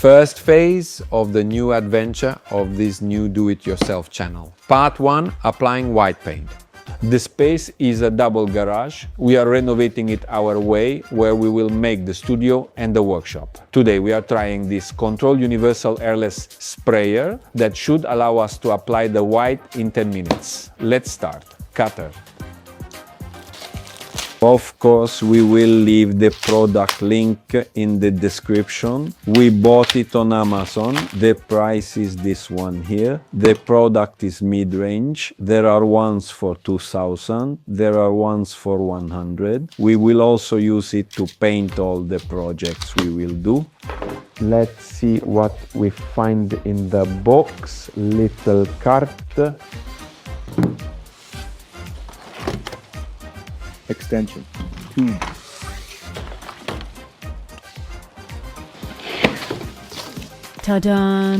first phase of the new adventure of this new do-it-yourself channel. Part 1, applying white paint. The space is a double garage. We are renovating it our way, where we will make the studio and the workshop. Today we are trying this Control Universal Airless sprayer that should allow us to apply the white in 10 minutes. Let's start. Cutter. Of course, we will leave the product link in the description. We bought it on Amazon. The price is this one here. The product is mid-range. There are ones for 2000. There are ones for 100. We will also use it to paint all the projects we will do. Let's see what we find in the box. Little card. Extension. Tube. Ta-da!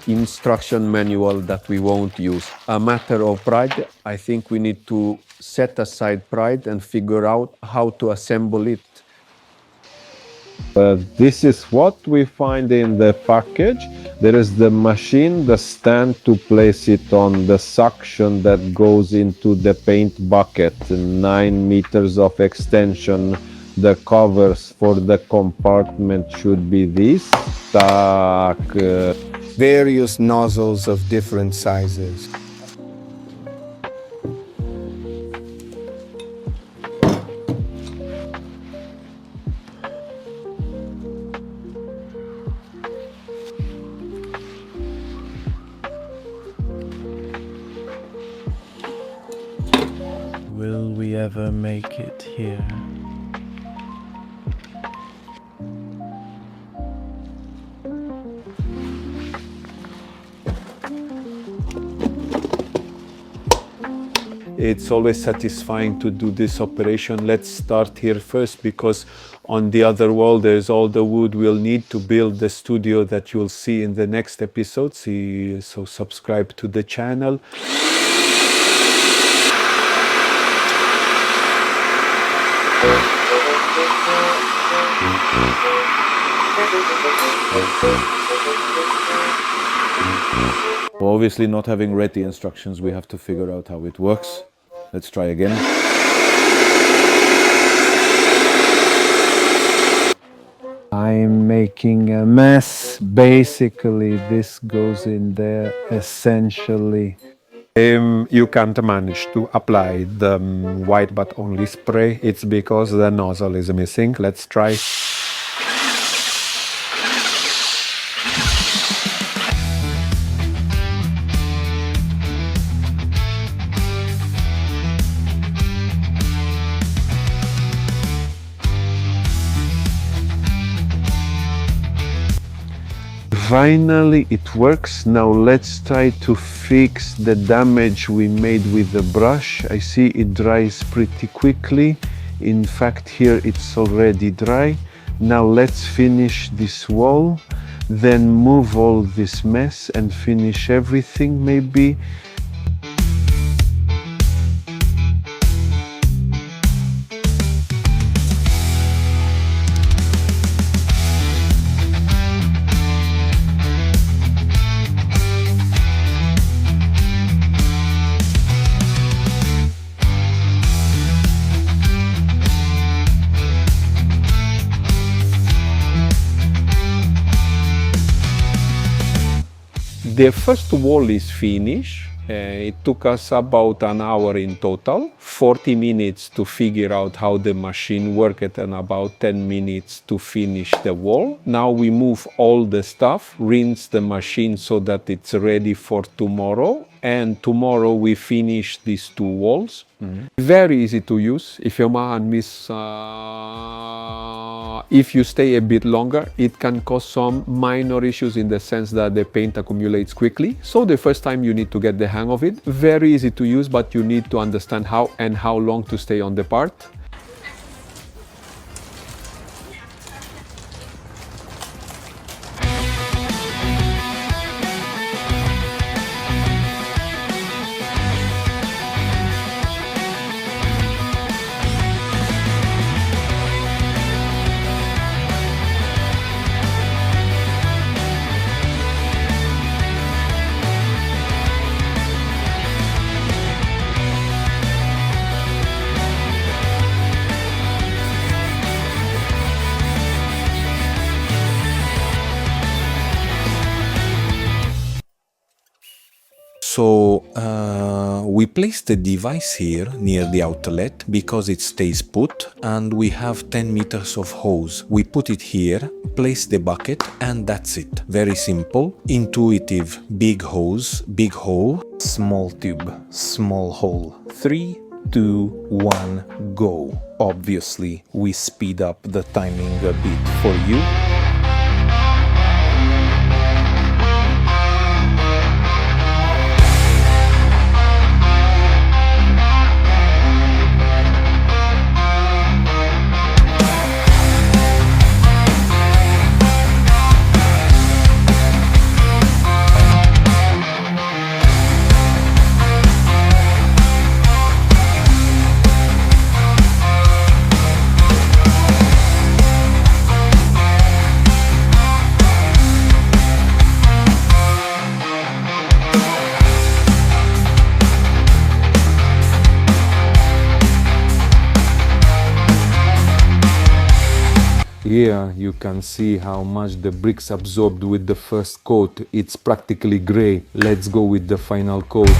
Instruction manual that we won't use. A matter of pride, I think we need to set aside pride and figure out how to assemble it. This is what we find in the package. There is the machine, the stand to place it on, the suction that goes into the paint bucket, 9 meters of extension. The covers for the compartment should be this. Various nozzles of different sizes. Will we ever make it here? It's always satisfying to do this operation. Let's start here first, because on the other wall there's all the wood we'll need to build the studio that you'll see in the next episode. So subscribe to the channel. Obviously, not having read the instructions, we have to figure out how it works. Let's try again. I'm making a mess. Basically, this goes in there essentially. You can't manage to apply the white but only spray. It's because the nozzle is missing. Let's try. Finally, it works. Now let's try to fix the damage we made with the brush. I see it dries pretty quickly. In fact, here it's already dry. Now let's finish this wall, then move all this mess and finish everything maybe. The first wall is finished. It took us about an hour in total, 40 minutes to figure out how the machine worked and about 10 minutes to finish the wall. Now we move all the stuff, rinse the machine so that it's ready for tomorrow. And tomorrow we finish these 2 walls. Very easy to use. If if you stay a bit longer, it can cause some minor issues in the sense that the paint accumulates quickly. So the first time you need to get the hang of it. Very easy to use, but you need to understand how and how long to stay on the part. So we place the device here near the outlet because it stays put, and we have 10 meters of hose. We put it here, place the bucket, and that's it. Very simple, intuitive, big hose, big hole, small tube, small hole. 3, 2, 1, go. Obviously, we speed up the timing a bit for you. Here you can see how much the bricks absorbed with the first coat. It's practically gray. Let's go with the final coat.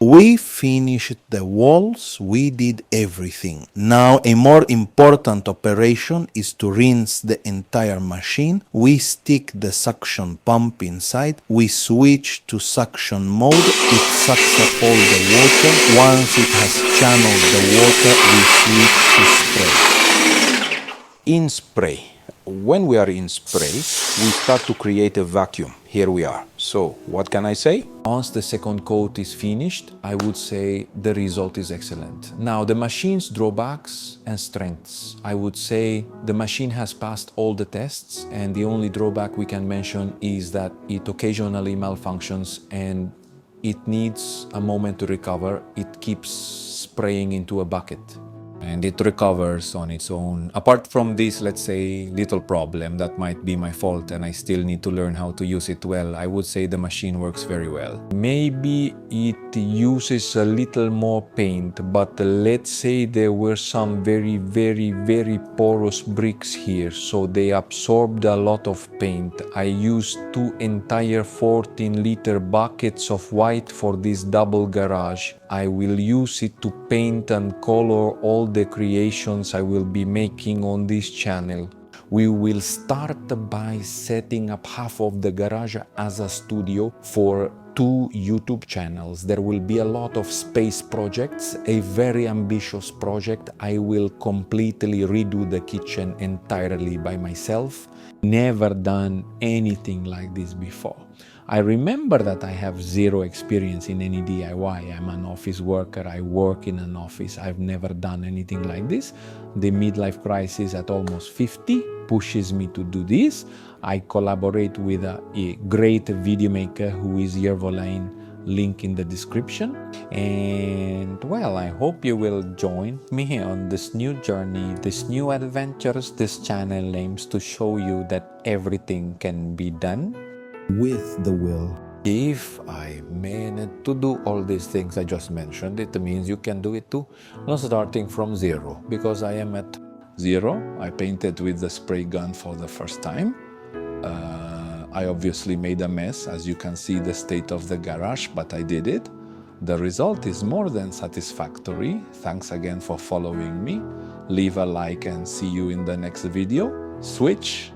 We finished the walls, we did everything. Now a more important operation is to rinse the entire machine. We stick the suction pump inside, we switch to suction mode, it sucks up all the water. Once it has channeled the water, we switch to spray. In spray, when we are in spray, we start to create a vacuum. Here we are. So, what can I say? Once the second coat is finished, I would say the result is excellent. Now, the machine's drawbacks and strengths. I would say the machine has passed all the tests, and the only drawback we can mention is that it occasionally malfunctions and it needs a moment to recover. It keeps spraying into a bucket, and it recovers on its own. Apart from this, let's say, little problem that might be my fault and I still need to learn how to use it well, I would say the machine works very well. Maybe it uses a little more paint, but let's say there were some very porous bricks here, so they absorbed a lot of paint. I used 2 entire 14-liter buckets of white for this double garage. I will use it to paint and color all the creations I will be making on this channel. We will start by setting up half of the garage as a studio for 2 YouTube channels. There will be a lot of space projects, a very ambitious project. I will completely redo the kitchen entirely by myself. Never done anything like this before. I remember that I have 0 experience in any DIY. I'm an office worker, I work in an office. I've never done anything like this. The midlife crisis at almost 50 pushes me to do this. I collaborate with a great video maker who is Yervolain, link in the description. And well, I hope you will join me on this new journey, this new adventures. This channel aims to show you that everything can be done with the will. If I managed to do all these things I just mentioned, it means you can do it too, not starting from 0, because I am at 0. I painted with the spray gun for the first time. I obviously made a mess, as you can see the state of the garage, but I did it. The result is more than satisfactory. Thanks again for following me. Leave a like and see you in the next video. Switch.